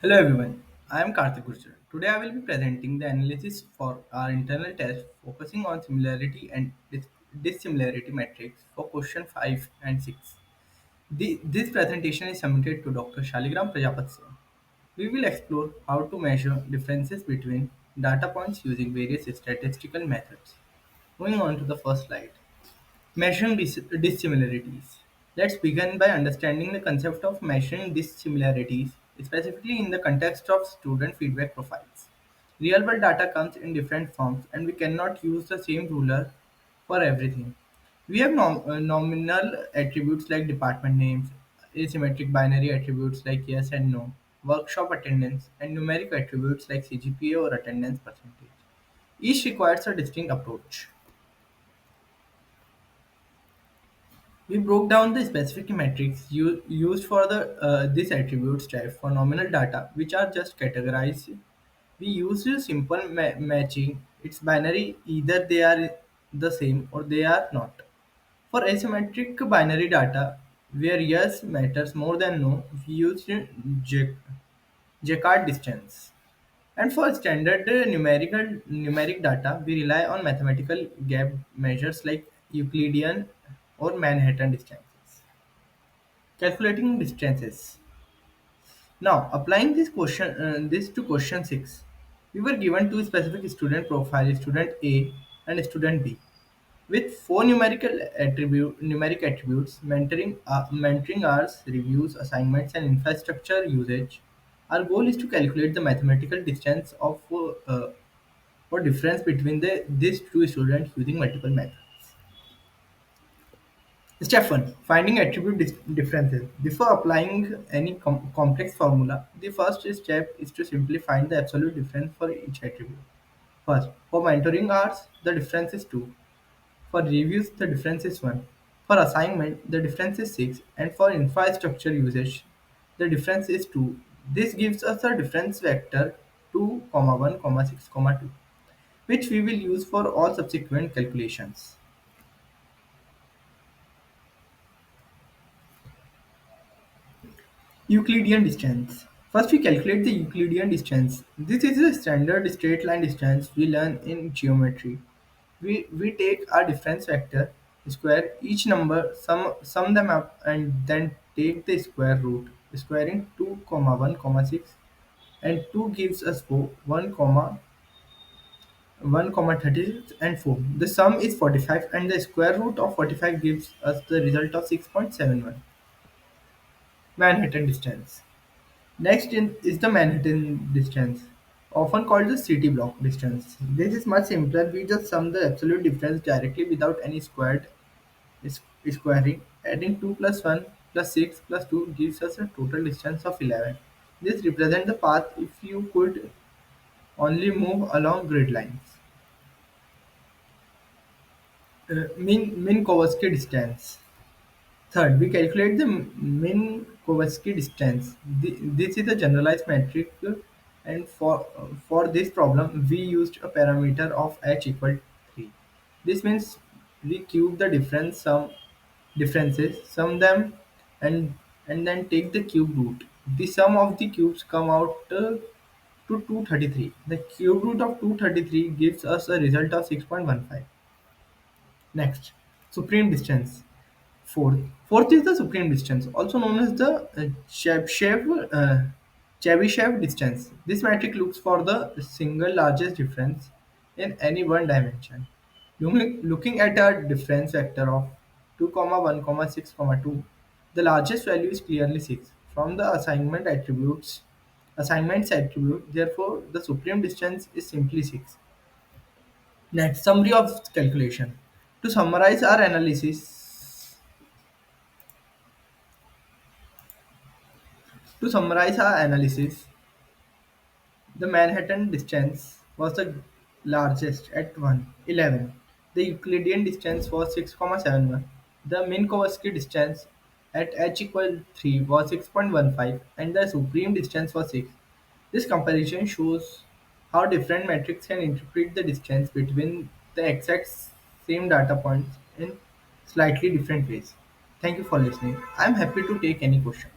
Hello everyone, I am Karthik Gurjar. Today I will be presenting the analysis for our internal test focusing on similarity and dissimilarity metrics for question 5 and 6. This presentation is submitted to Dr. Shaligram Prajapati. We will explore how to measure differences between data points using various statistical methods. Moving on to the first slide. Measuring dissimilarities. Let's begin by understanding the concept of measuring dissimilarities, specifically in the context of student feedback profiles. Real world data comes in different forms, and we cannot use the same ruler for everything. We have nominal attributes like department names, asymmetric binary attributes like yes and no, workshop attendance, and numeric attributes like CGPA or attendance percentage. Each requires a distinct approach. We broke down the specific metrics used for the this attributes type for nominal data, which are just categorized. We use a simple matching. It's binary; either they are the same or they are not. For asymmetric binary data, where yes matters more than no, we use Jacquard distance. And for standard numeric data, we rely on mathematical gap measures like Euclidean or Manhattan distances. Calculating distances. Now, applying this to question 6, we were given two specific student profiles, student A and student B, with four numeric attributes: mentoring hours, reviews, assignments, and infrastructure usage. Our goal is to calculate the mathematical distance of or difference between these two students using multiple methods. Step 1. Finding attribute differences. Before applying any complex formula, the first step is to simply find the absolute difference for each attribute. First, for mentoring hours, the difference is 2. For reviews, the difference is 1. For assignment, the difference is 6. And for infrastructure usage, the difference is 2. This gives us a difference vector 2, 1, 6, 2, which we will use for all subsequent calculations. Euclidean distance. First, we calculate the Euclidean distance. This is a standard straight line distance we learn in geometry. We take our difference vector, square each number, sum them up, and then take the square root. Squaring 2, 1, 6, and 2 gives us 4, 1, 1, 36, and 4. The sum is 45, and the square root of 45 gives us the result of 6.71. Manhattan distance. Is the Manhattan distance, often called the city block distance. This is much simpler. We just sum the absolute difference directly without any squaring. Adding 2 plus 1 plus 6 plus 2 gives us a total distance of 11. This represents the path if you could only move along grid lines. Minkowski distance. Third, we calculate the Minkowski distance. This is a generalized metric, and for this problem, we used a parameter of h equal 3. This means we cube the differences, sum them, and then take the cube root. The sum of the cubes come out to 233. The cube root of 233 gives us a result of 6.15. Next, supreme distance. Fourth is the supreme distance, also known as the Chebyshev distance. This metric looks for the single largest difference in any one dimension. Looking at a difference vector of 2, 1, 6, 2, the largest value is clearly 6 from the assignments attribute. Therefore, the supreme distance is simply 6. Next, summary of calculation. To summarize our analysis, To summarize our analysis, the Manhattan distance was the largest at 11. The Euclidean distance was 6,71. The Minkowski distance at h equal 3 was 6.15, and the supreme distance was 6. This comparison shows how different metrics can interpret the distance between the exact same data points in slightly different ways. Thank you for listening. I am happy to take any questions.